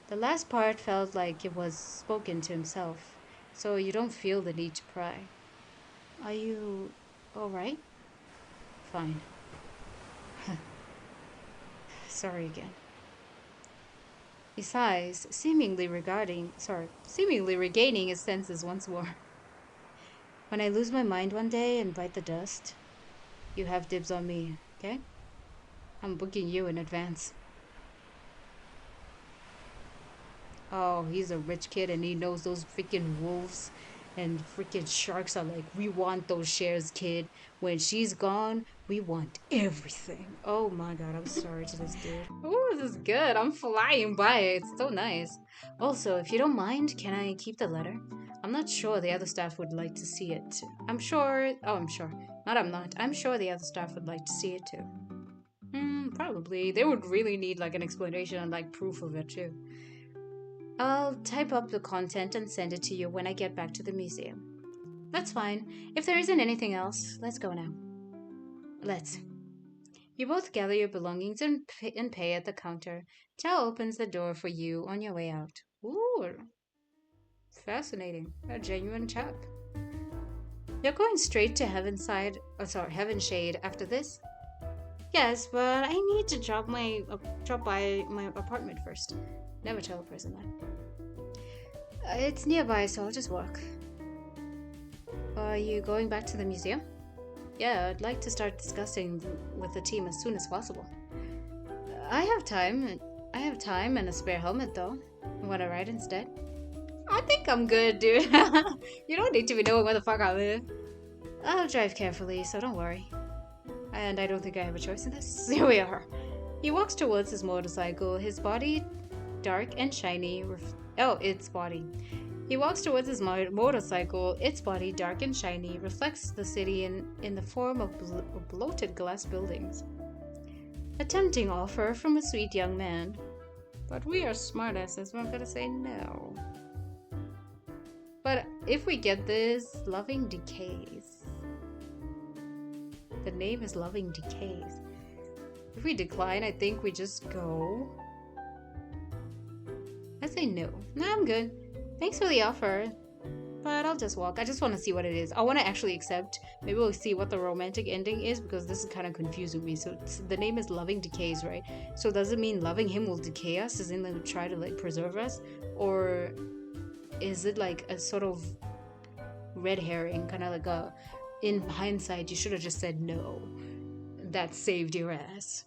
The last part felt like it was spoken to himself, so you don't feel the need to pry. Are you alright? Fine. Sorry again. He sighs, seemingly regaining his senses once more. When I lose my mind one day and bite the dust, you have dibs on me, okay? I'm booking you in advance. Oh, he's a rich kid and he knows those freaking wolves and freaking sharks are like, we want those shares, kid. When she's gone, we want everything. Oh my god, I'm sorry to this dude. Oh, this is good. I'm flying by it. It's so nice. Also, if you don't mind, can I keep the letter? I'm not sure the other staff would like to see it. I'm sure. Oh, I'm sure. Not, I'm not. I'm sure the other staff would like to see it too. Probably. They would really need like an explanation and like proof of it too. I'll type up the content and send it to you when I get back to the museum. That's fine. If there isn't anything else, let's go now. Let's. You both gather your belongings and pay at the counter. Chow opens the door for you on your way out. Ooh, fascinating. A genuine chap. You're going straight to Heaven Shade after this? Yes, but I need to drop by my apartment first. Never tell a person that. It's nearby, so I'll just walk. Are you going back to the museum? Yeah, I'd like to start discussing with the team as soon as possible. I have time. I have time and a spare helmet, though. Want to ride instead? I think I'm good, dude. You don't need to be knowing where the fuck I live. I'll drive carefully, so don't worry. And I don't think I have a choice in this. Here we are. He walks towards his motorcycle, his body dark and shiny. Its body. He walks towards his motorcycle. Its body, dark and shiny, reflects the city in the form of bloated glass buildings. A tempting offer from a sweet young man. But we are smartasses, we're gonna say no. But if we get this, Loving Decays. The name is Loving Decays. If we decline, I think we just go. I say no. Nah, I'm good. Thanks for the offer, but I'll just walk. I just want to see what it is. I want to actually accept. Maybe we'll see what the romantic ending is because this is kind of confusing me. So the name is Loving Decays, right? So does it mean loving him will decay us? As in like try to like preserve us? Or is it like a sort of red herring? Kind of like a, in hindsight, you should have just said no. That saved your ass.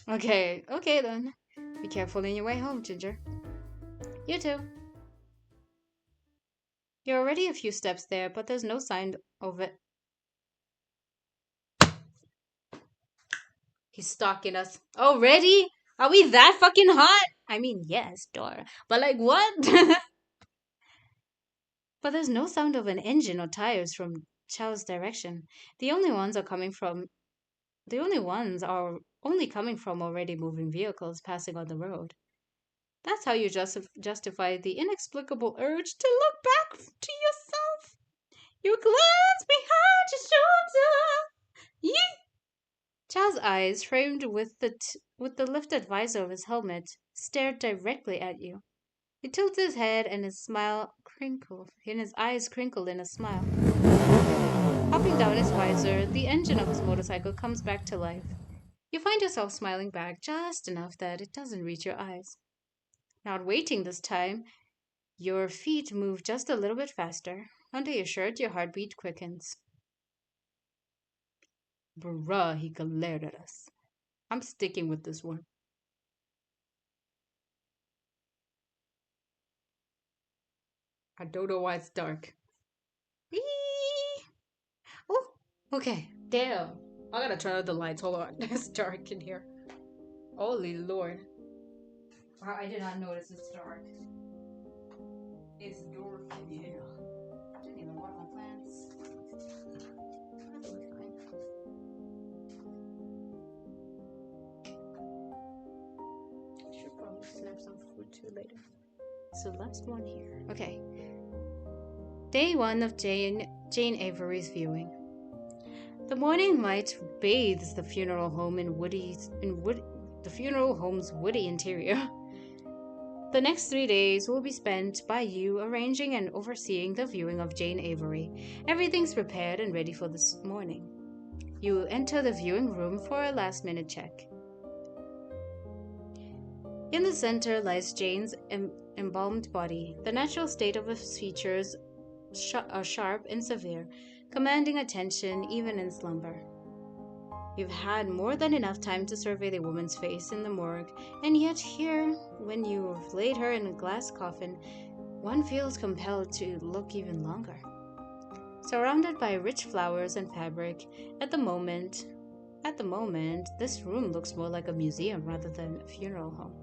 Okay then. Be careful on your way home, Ginger. You too. You're already a few steps there, but there's no sign of it. He's stalking us. Already? Are we that fucking hot? I mean, yes, door. But like what? But there's no sound of an engine or tires from Chow's direction. The only ones are coming from the only ones are only coming from already moving vehicles passing on the road. That's how you justify the inexplicable urge to look back to yourself. You glance behind your shoulder. Yeah. Chow's eyes, framed with the lifted visor of his helmet, stared directly at you. He tilts his head and his eyes crinkled in a smile. Popping down his visor, the engine of his motorcycle comes back to life. You find yourself smiling back just enough that it doesn't reach your eyes. Not waiting this time, your feet move just a little bit faster. Under your shirt, your heartbeat quickens. Bruh, he glared at us. I'm sticking with this one. I don't know why it's dark. Eee! Oh, okay. Damn. I gotta turn on the lights. Hold on. It's dark in here. Holy lord. Wow, I did not notice it's dark. It's dark in here. I didn't even water my plants. That'll be fine. I should probably snap some food too later. So last one here. Okay. Day 1 of Jane Avery's viewing. The morning light bathes the funeral home the funeral home's woody interior. The next 3 days will be spent by you arranging and overseeing the viewing of Jane Avery. Everything's prepared and ready for this morning. You enter the viewing room for a last minute check. In the center lies Jane's embalmed body. The natural state of his features are sharp and severe, commanding attention even in slumber. You've had more than enough time to survey the woman's face in the morgue, and yet here, when you've laid her in a glass coffin, one feels compelled to look even longer. Surrounded by rich flowers and fabric, at the moment, this room looks more like a museum rather than a funeral home.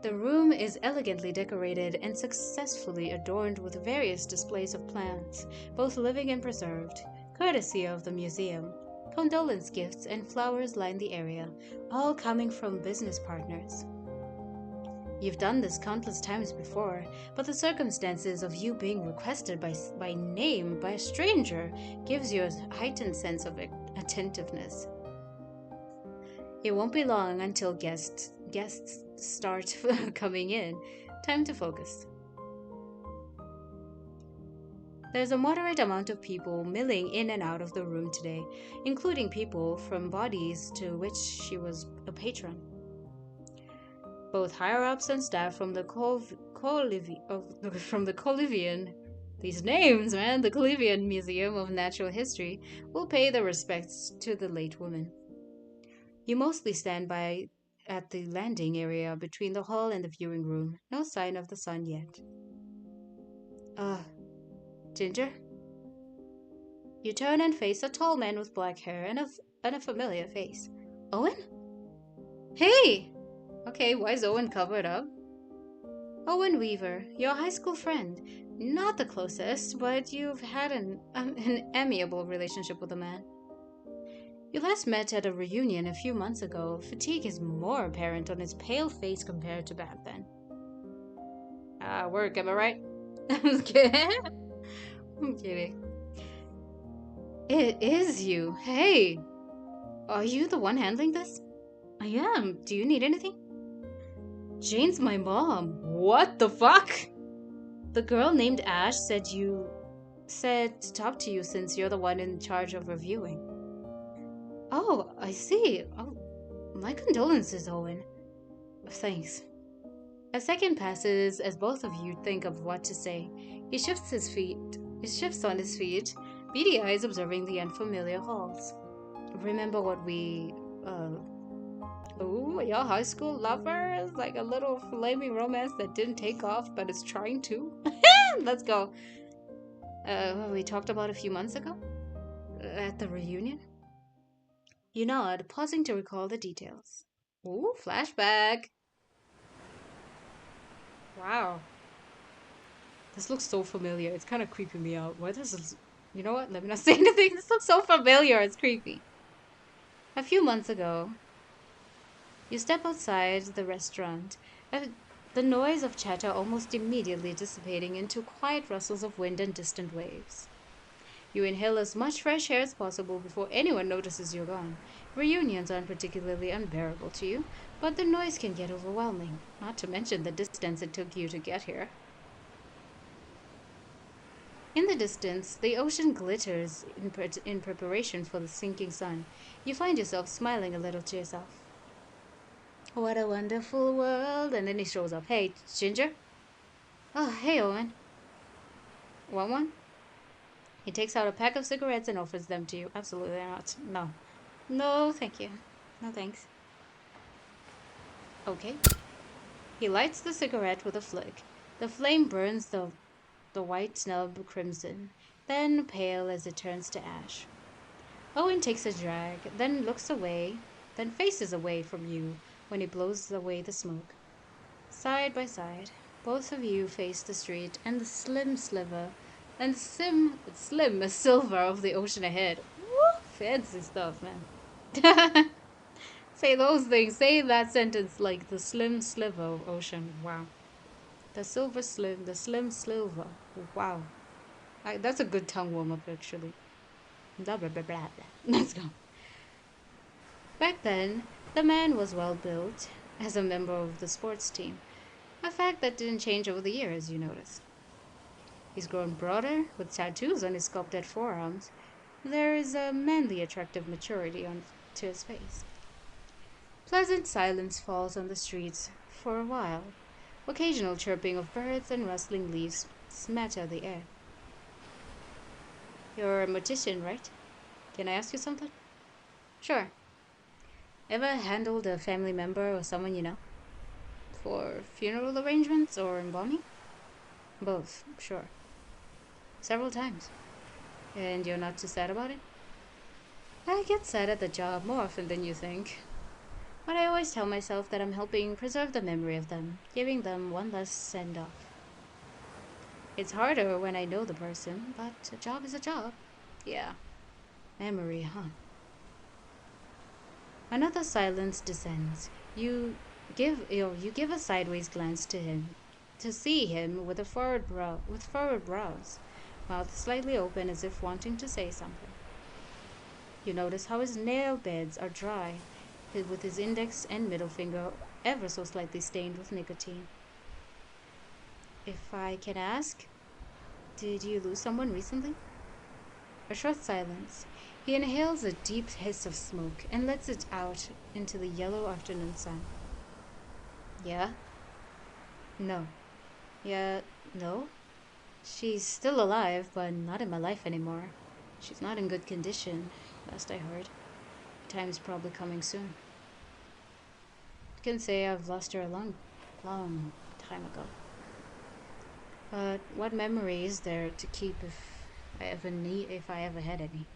The room is elegantly decorated and successfully adorned with various displays of plants, both living and preserved, courtesy of the museum. Condolence gifts and flowers line the area, all coming from business partners. You've done this countless times before, but the circumstances of you being requested by name by a stranger gives you a heightened sense of attentiveness. It won't be long until guests start coming in. Time to focus. There's a moderate amount of people milling in and out of the room today, including people from bodies to which she was a patron. Both higher-ups and staff from the Colivian Museum of Natural History will pay their respects to the late woman. You mostly stand by at the landing area between the hall and the viewing room. No sign of the sun yet. Ginger? You turn and face a tall man with black hair and a familiar face. Owen? Hey! Okay, why is Owen covered up? Owen Weaver, your high school friend. Not the closest, but you've had an amiable relationship with the man. You last met at a reunion a few months ago. Fatigue is more apparent on his pale face compared to back then. Work, am I right? I'm kidding. I'm kidding. It is you. Hey! Are you the one handling this? I am. Do you need anything? Jane's my mom. What the fuck? The girl named Ash said to talk to you since you're the one in charge of reviewing. Oh, I see. Oh, my condolences, Owen. Thanks. A second passes as both of you think of what to say. He shifts on his feet, beady eyes observing the unfamiliar halls. Remember what your high school lover is like a little flaming romance that didn't take off but is trying to? Let's go. We talked about a few months ago? At the reunion? You nod, pausing to recall the details. Ooh, flashback. Wow. This looks so familiar. It's kind of creeping me out. Why does this... You know what? Let me not say anything. This looks so familiar. It's creepy. A few months ago, you step outside the restaurant, the noise of chatter almost immediately dissipating into quiet rustles of wind and distant waves. You inhale as much fresh air as possible before anyone notices you're gone. Reunions aren't particularly unbearable to you, but the noise can get overwhelming, not to mention the distance it took you to get here. In the distance, the ocean glitters in preparation for the sinking sun. You find yourself smiling a little to yourself. What a wonderful world. And then he shows up. Hey, Ginger? Oh, hey, Owen. Want one? He takes out a pack of cigarettes and offers them to you. Absolutely not. No. No, thank you. No, thanks. Okay. He lights the cigarette with a flick. The flame burns the white snub crimson, then pale as it turns to ash. Owen takes a drag, then looks away, then faces away from you when he blows away the smoke. Side by side, both of you face the street and the slim silver of the ocean ahead. Woo! Fancy stuff, man. Say those things. Say that sentence like the slim sliver of ocean. Wow. The slim silver. Wow. That's a good tongue warm up, actually. Blah, blah, blah, blah, blah. Let's go. Back then, the man was well built as a member of the sports team. A fact that didn't change over the years, you notice. He's grown broader, with tattoos on his sculpted forearms. There is a manly, attractive maturity on to his face. Pleasant silence falls on the streets for a while. Occasional chirping of birds and rustling leaves smatter the air. You're a mortician, right? Can I ask you something? Sure. Ever handled a family member or someone you know? For funeral arrangements or embalming? Both, sure. Several times. And you're not too sad about it? I get sad at the job more often than you think. But I always tell myself that I'm helping preserve the memory of them, giving them one last send off. It's harder when I know the person, but a job is a job. Yeah, memory, huh? Another silence descends. You give a sideways glance to him, to see him with a furrowed brows, mouth slightly open as if wanting to say something. You notice how his nail beds are dry, with his index and middle finger ever so slightly stained with nicotine. If I can ask, did you lose someone recently? A short silence. He inhales a deep hiss of smoke and lets it out into the yellow afternoon sun. Yeah? No. Yeah, no? She's still alive, but not in my life anymore. She's not in good condition, last I heard. Time's probably coming soon. I can say I've lost her a long time ago. But what memory is there to keep if I ever had any?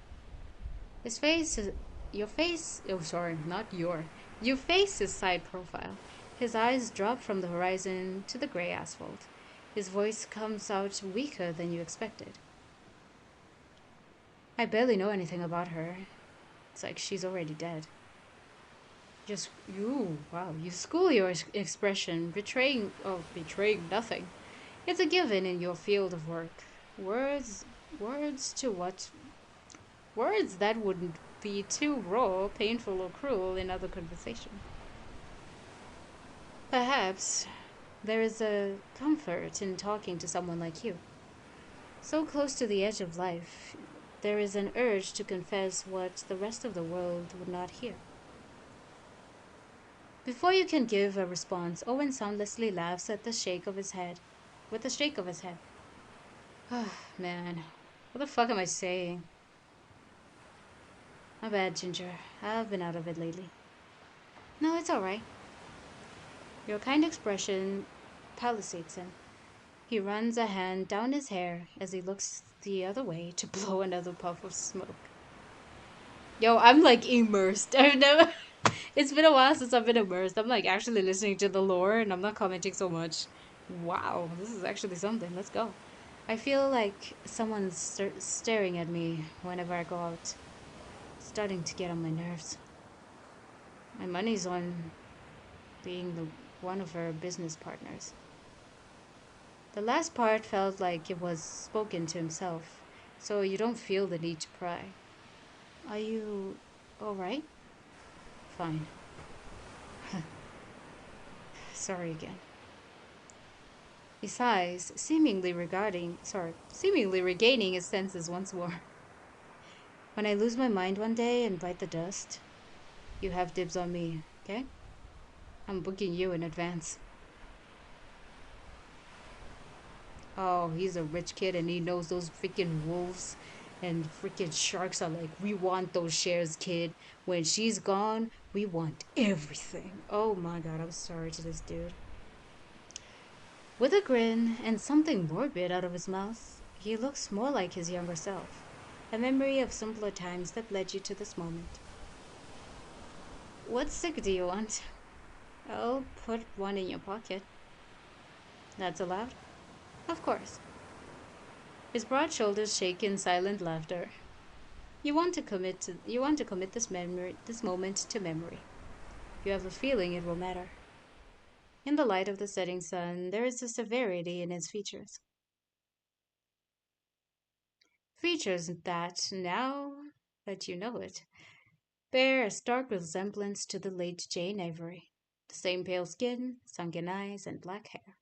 His face is your face. Oh, sorry, not your. Your face is side profile. His eyes drop from the horizon to the gray asphalt. His voice comes out weaker than you expected. I barely know anything about her. It's like she's already dead. Just you, wow, you school your expression, betraying nothing. It's a given in your field of work. Words, words to what? Words that wouldn't be too raw, painful, or cruel in other conversation. Perhaps there is a comfort in talking to someone like you. So close to the edge of life, there is an urge to confess what the rest of the world would not hear. Before you can give a response, Owen soundlessly laughs at the shake of his head. With a shake of his head. Oh, man. What the fuck am I saying? My bad, Ginger. I've been out of it lately. No, it's alright. Your kind expression palisades him. He runs a hand down his hair as he looks the other way to blow another puff of smoke. Yo, I'm like immersed. I've never. It's been a while since I've been immersed. I'm like actually listening to the lore and I'm not commenting so much. Wow, this is actually something. Let's go. I feel like someone's staring at me whenever I go out. It's starting to get on my nerves. My money's on being the one of her business partners. The last part felt like it was spoken to himself, so you don't feel the need to pry. Are you alright? Fine. Sorry again. He sighs, seemingly regaining his senses once more. When I lose my mind one day and bite the dust, you have dibs on me, okay? I'm booking you in advance. Oh, he's a rich kid and he knows those freaking wolves and freaking sharks are like, we want those shares, kid. When she's gone, we want everything. Oh my god, I'm sorry to this dude. With a grin and something morbid out of his mouth, he looks more like his younger self, a memory of simpler times that led you to this moment. What stick do you want? I'll put one in your pocket. That's allowed? Of course. His broad shoulders shake in silent laughter. You want to commit this moment to memory. You have a feeling it will matter. In the light of the setting sun, there is a severity in his features. Features that, now that you know it, bear a stark resemblance to the late Jane Avery. The same pale skin, sunken eyes, and black hair.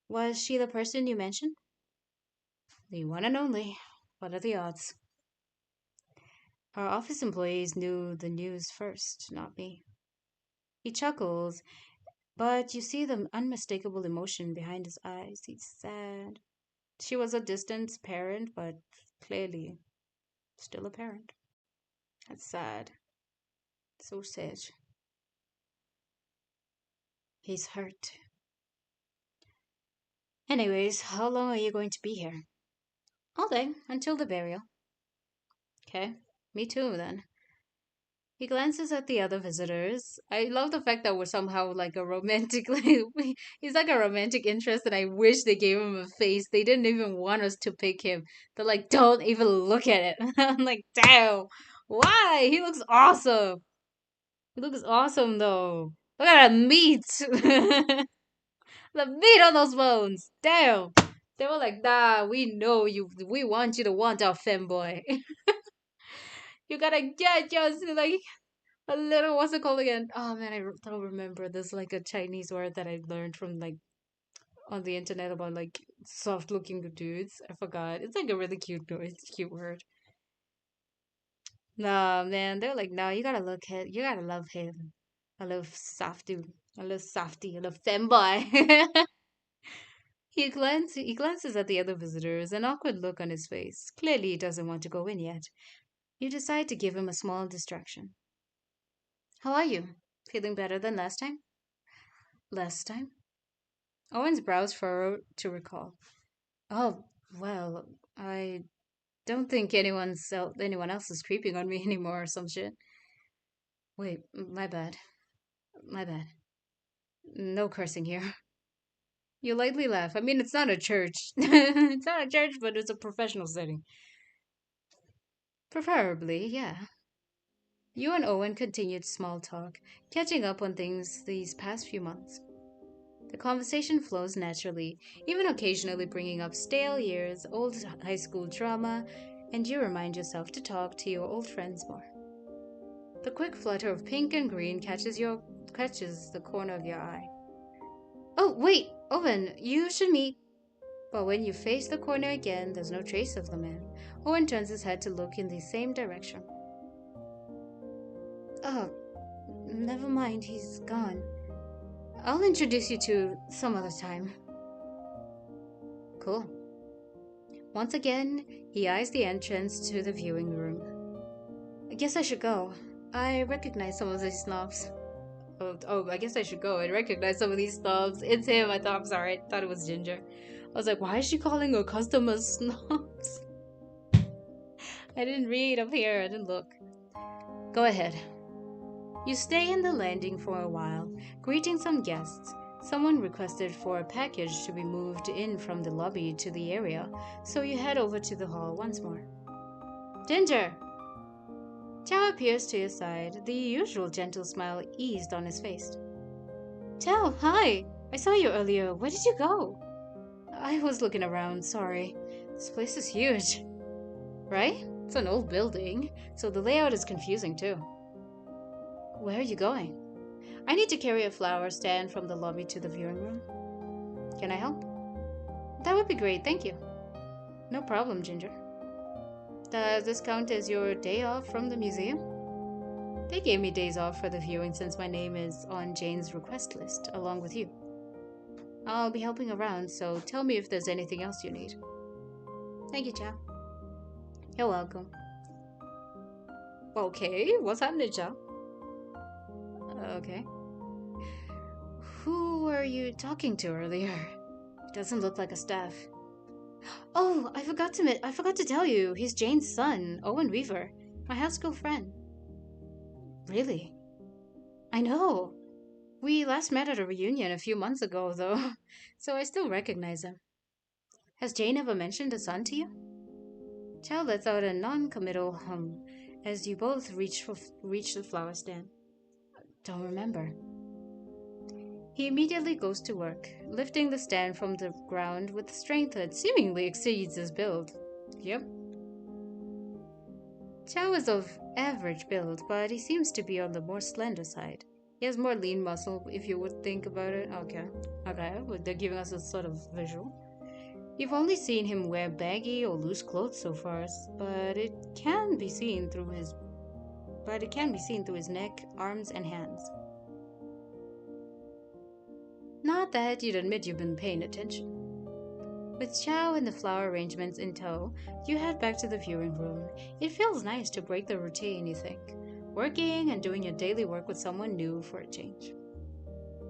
Was she the person you mentioned? The one and only. What are the odds? Our office employees knew the news first, not me. He chuckles, but you see the unmistakable emotion behind his eyes. He's sad. She was a distant parent, but clearly still a parent. That's sad. So sad. He's hurt. Anyways, how long are you going to be here? All day, until the burial. Okay, me too then. He glances at the other visitors. I love the fact that we're somehow like a romantic, he's like a romantic interest, and I wish they gave him a face. They didn't even want us to pick him. They're like, don't even look at it. I'm like, damn, why? He looks awesome. He looks awesome though. Look at that meat. The meat on those bones. Damn. They were like, nah, we know you. We want you to want our femboy. You gotta get just like a little, what's it called again? Oh man, don't remember. There's like a Chinese word that I learned from like on the internet about like soft looking dudes. I forgot. It's like a really cute word. Nah, man, they're like, no, you gotta look him. You gotta love him. I love softy. I love softy. I love femboy. He glances at the other visitors, an awkward look on his face. Clearly, he doesn't want to go in yet. You decide to give him a small distraction. How are you? Feeling better than last time? Last time? Owen's brows furrow to recall. Oh, well, I don't think anyone else is creeping on me anymore or some shit. Wait, my bad. My bad. No cursing here. You lightly laugh. I mean, it's not a church. It's not a church, but it's a professional setting. Preferably, yeah. You and Owen continued small talk, catching up on things these past few months. The conversation flows naturally, even occasionally bringing up stale years, old high school drama, and you remind yourself to talk to your old friends more. The quick flutter of pink and green catches the corner of your eye. Oh, wait, Owen, you should meet. But when you face the corner again, there's no trace of the man. Owen turns his head to look in the same direction. Oh, never mind, he's gone. I'll introduce you to some other time. Cool. Once again, he eyes the entrance to the viewing room. I guess I should go. I recognize some of these snobs. I guess I should go. I recognize some of these snobs. It's him. I'm sorry. I thought it was Ginger. I was like, why is she calling her customers snobs? I didn't read up here. I didn't look. Go ahead. You stay in the landing for a while, greeting some guests. Someone requested for a package to be moved in from the lobby to the area, so you head over to the hall once more. Ginger! Tao appears to your side, the usual gentle smile eased on his face. Tao, hi! I saw you earlier. Where did you go? I was looking around, sorry. This place is huge. Right? It's an old building, so the layout is confusing too. Where are you going? I need to carry a flower stand from the lobby to the viewing room. Can I help? That would be great, thank you. No problem, Ginger. Does this count as your day off from the museum? They gave me days off for the viewing since my name is on Jane's request list, along with you. I'll be helping around, so tell me if there's anything else you need. Thank you, Chow. You're welcome. Okay, what's happening, Chow? Okay. Who were you talking to earlier? It doesn't look like a staff. Oh, I forgot to tell you. He's Jane's son, Owen Weaver, my high school friend. Really? I know. We last met at a reunion a few months ago, though, so I still recognize him. Has Jane ever mentioned a son to you? Chow lets out a non-committal hum as you both reach the flower stand. Don't remember. He immediately goes to work, lifting the stand from the ground with strength that seemingly exceeds his build. Yep. Chow is of average build, but he seems to be on the more slender side. He has more lean muscle, if you would think about it. Okay. Okay, well, they're giving us a sort of visual. You've only seen him wear baggy or loose clothes so far, but it can be seen through his neck, arms, and hands. Not that you'd admit you've been paying attention. With Chow and the flower arrangements in tow, you head back to the viewing room. It feels nice to break the routine, you think. Working and doing your daily work with someone new for a change.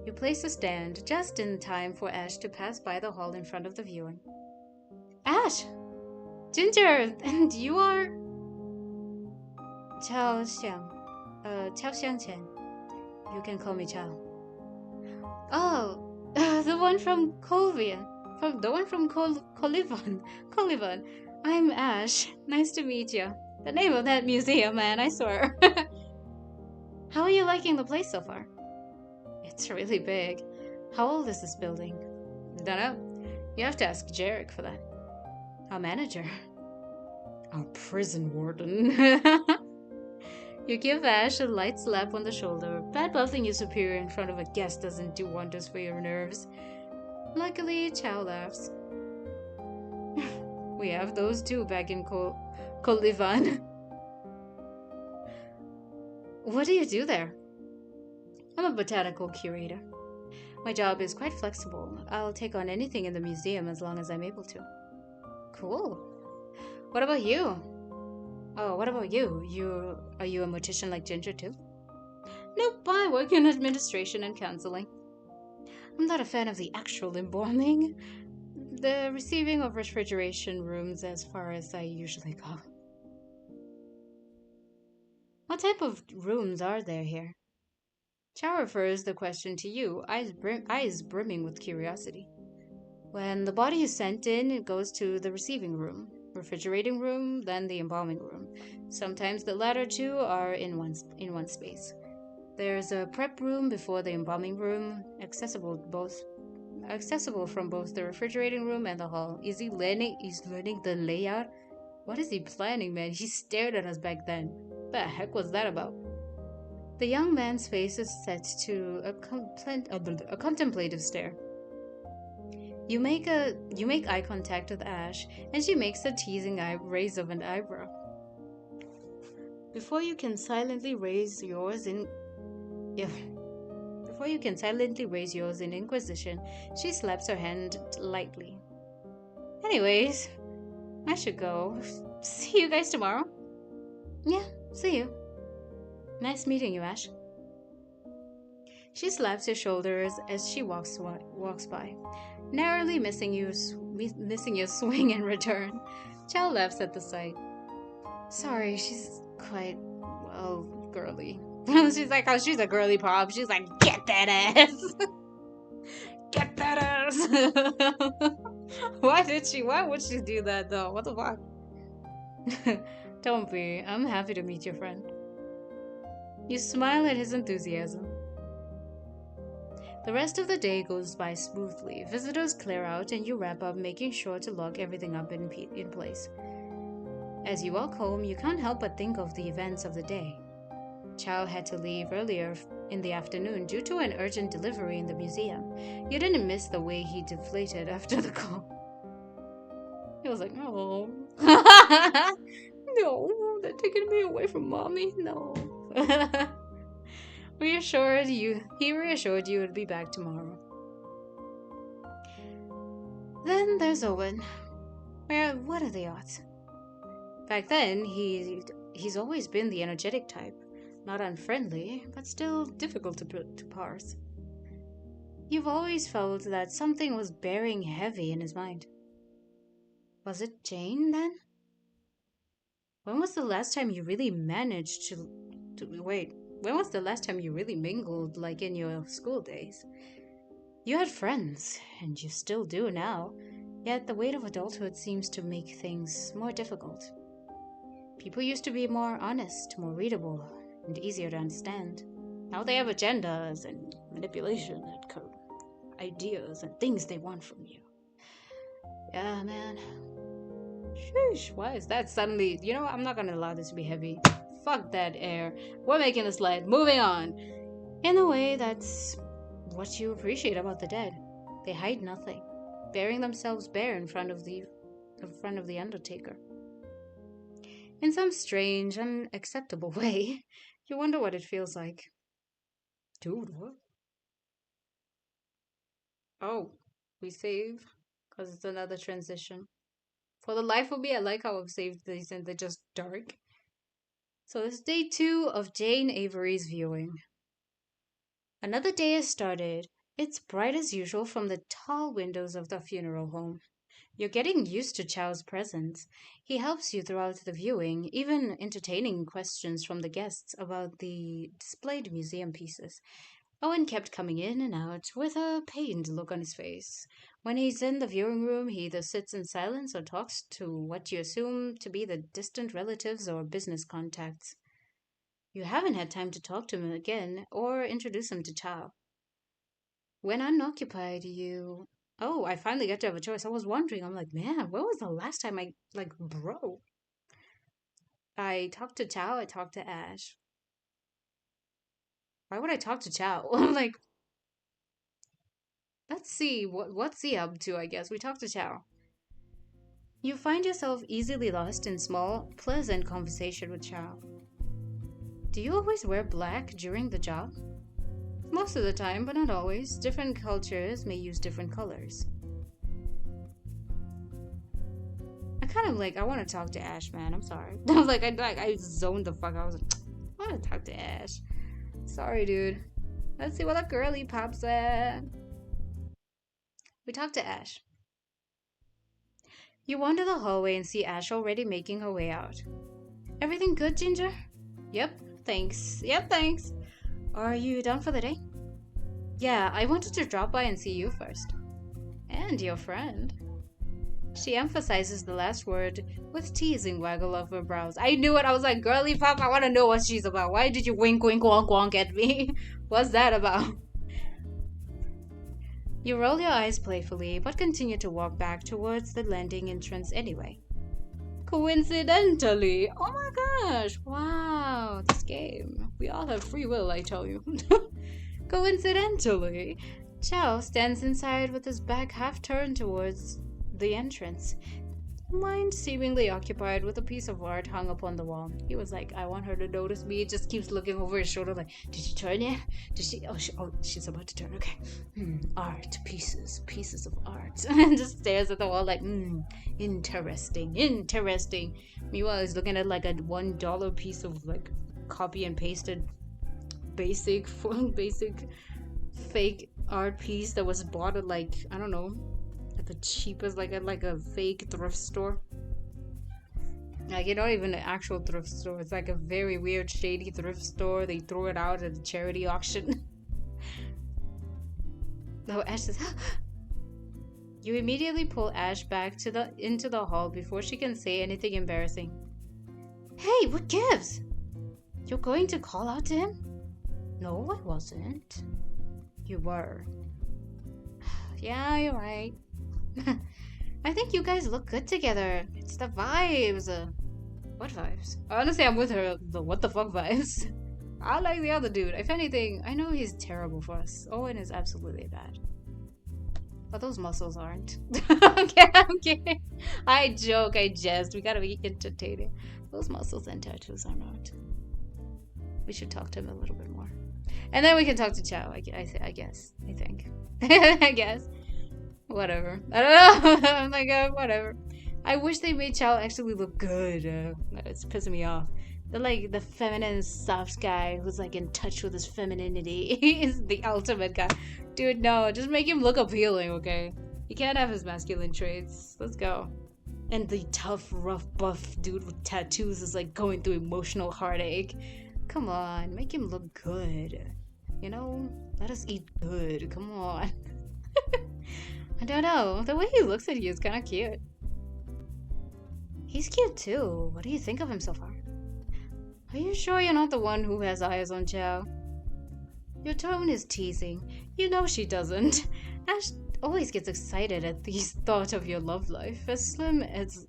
You place a stand just in time for Ash to pass by the hall in front of the viewing. Ash! Ginger! And you are? Chao Xiang. Chao Xiangqian. You can call me Chao. Oh, the one from Kovian. From Kolivan. Kolivan. I'm Ash. Nice to meet you. The name of that museum, man, I swear. How are you liking the place so far? It's really big. How old is this building? Dunno. You have to ask Jarek for that. Our manager. Our prison warden. You give Ash a light slap on the shoulder. Bad mouthing your superior in front of a guest doesn't do wonders for your nerves. Luckily, Chow laughs. We have those too back in Kolivan. What do you do there? I'm a botanical curator. My job is quite flexible. I'll take on anything in the museum as long as I'm able to. Cool. What about you? Oh, what about you? Are you a mortician like Ginger too? Nope, I work in administration and counseling. I'm not a fan of the actual embalming. The receiving of refrigeration rooms as far as I usually go. What type of rooms are there here? Chow refers the question to you, eyes brimming with curiosity. When the body is sent in, it goes to the receiving room, refrigerating room, then the embalming room. Sometimes the latter two are in one space. There's a prep room before the embalming room, accessible from both the refrigerating room and the hall. Is he learning the layout? What is he planning, man? He stared at us back then. What the heck was that about? The young man's face is set to a contemplative stare. You make eye contact with Ash, and she makes a teasing raise of an eyebrow. Before you can silently raise yours in inquisition, she slaps her hand lightly. Anyways, I should go. See you guys tomorrow. Yeah, see you. Nice meeting you, Ash. She slaps your shoulders as she walks by, narrowly missing your swing in return. Chow laughs at the sight. Sorry, she's quite, well, girly. She's like, oh, she's a girly pop. She's like, get that ass. Get that ass. Why would she do that though? What the fuck? Don't be. I'm happy to meet your friend. You smile at his enthusiasm. The rest of the day goes by smoothly. Visitors clear out and you wrap up, making sure to lock everything up in place. As you walk home, you can't help but think of the events of the day. Chow had to leave earlier in the afternoon due to an urgent delivery in the museum. You didn't miss the way he deflated after the call. He was like, oh. No, they're taking me away from mommy. No. He reassured you would be back tomorrow. Then there's Owen. What are the odds? Back then, he's always been the energetic type. Not unfriendly, but still difficult to parse. You've always felt that something was bearing heavy in his mind. Was it Jane, then? When was the last time you really managed to wait? When was the last time you really mingled, like in your school days? You had friends, and you still do now, yet the weight of adulthood seems to make things more difficult. People used to be more honest, more readable, and easier to understand. Now they have agendas and manipulation and ideas and things they want from you. Yeah, man. Sheesh, why is that suddenly? You know what? I'm not gonna allow this to be heavy. Fuck that air. We're making this light. Moving on. In a way, that's what you appreciate about the dead. They hide nothing, bearing themselves bare in front of the Undertaker. In some strange, unacceptable way, you wonder what it feels like. Dude, what? Oh, we save because it's another transition. For the life of me, I like how I've saved these and they're just dark. So this is day 2 of Jane Avery's viewing. Another day has started. It's bright as usual from the tall windows of the funeral home. You're getting used to Chow's presence. He helps you throughout the viewing, even entertaining questions from the guests about the displayed museum pieces. Owen kept coming in and out with a pained look on his face. When he's in the viewing room, he either sits in silence or talks to what you assume to be the distant relatives or business contacts. You haven't had time to talk to him again or introduce him to Chow. When unoccupied, you. Oh, I finally got to have a choice. I was wondering, I'm like, man, when was the last time I, like, bro? I talked to Chow, I talked to Ash. Why would I talk to Chow? I'm like, let's see, what's he up to, I guess. We talked to Chow. You find yourself easily lost in small, pleasant conversation with Chow. Do you always wear black during the job? Most of the time, but not always. Different cultures may use different colors. I kind of like, I want to talk to Ash, man. I'm sorry. I was like, I zoned the fuck out. I was like, I want to talk to Ash. Sorry, dude. Let's see what the girly pops at. We talked to Ash. You wander the hallway and see Ash already making her way out. Everything good, Ginger? Yep, thanks. Yep, thanks. Are you done for the day? Yeah, I wanted to drop by and see you first. And your friend. She emphasizes the last word with teasing waggle of her brows. I knew it. I was like, girly pop, I want to know what she's about. Why did you wink, wink, wonk, wonk at me? What's that about? You roll your eyes playfully, but continue to walk back towards the landing entrance anyway. Coincidentally, oh my gosh, wow, this game. We all have free will, I tell you. Coincidentally, Chow stands inside with his back half turned towards the entrance, mind seemingly occupied with a piece of art hung up on the wall. He was like, I want her to notice me. He just keeps looking over his shoulder like, did she turn yet? Did she? Oh, she's about to turn. Okay. Art, pieces of art. And just stares at the wall like, interesting. Meanwhile, he's looking at like a $1 piece of like copy and pasted basic fake art piece that was bought at like, I don't know, at the cheapest, like at like a fake thrift store. Like, not even an actual thrift store. It's like a very weird, shady thrift store. They threw it out at a charity auction. Oh, Ash says, You immediately pull Ash back into the hall before she can say anything embarrassing. Hey, what gives? You're going to call out to him? No, I wasn't. You were. Yeah, you're right. I think you guys look good together. It's the vibes. What vibes? Honestly, I'm with her. The what the fuck vibes. I like the other dude. If anything, I know he's terrible for us. Owen is absolutely bad. But those muscles aren't. Okay, I'm kidding. I joke, I jest. We gotta be entertaining. Those muscles and tattoos are not. We should talk to him a little bit more. And then we can talk to Chow, I guess. I think. I guess. Whatever. I don't know. I'm like, whatever. I wish they made Chow actually look good. It's pissing me off. They're like the feminine soft guy who's like in touch with his femininity. He's the ultimate guy. Dude, no. Just make him look appealing, okay? He can't have his masculine traits. Let's go. And the tough, rough, buff dude with tattoos is like going through emotional heartache. Come on. Make him look good. You know? Let us eat good. Come on. I don't know. The way he looks at you is kind of cute. He's cute too. What do you think of him so far? Are you sure you're not the one who has eyes on Chow? Your tone is teasing. You know she doesn't. Ash always gets excited at the thought of your love life. As slim as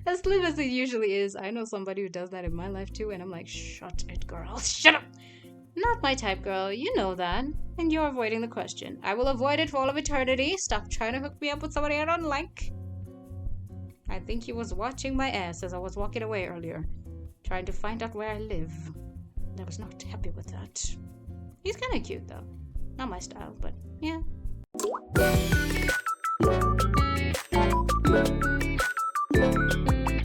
it usually is. I know somebody who does that in my life too, and I'm like, shut it, girl. Shut up. Not my type, girl. You know that. And you're avoiding the question. I will avoid it for all of eternity. Stop trying to hook me up with somebody I don't like. I think he was watching my ass as I was walking away earlier, trying to find out where I live. I was not happy with that. He's kind of cute, though. Not my style, but yeah,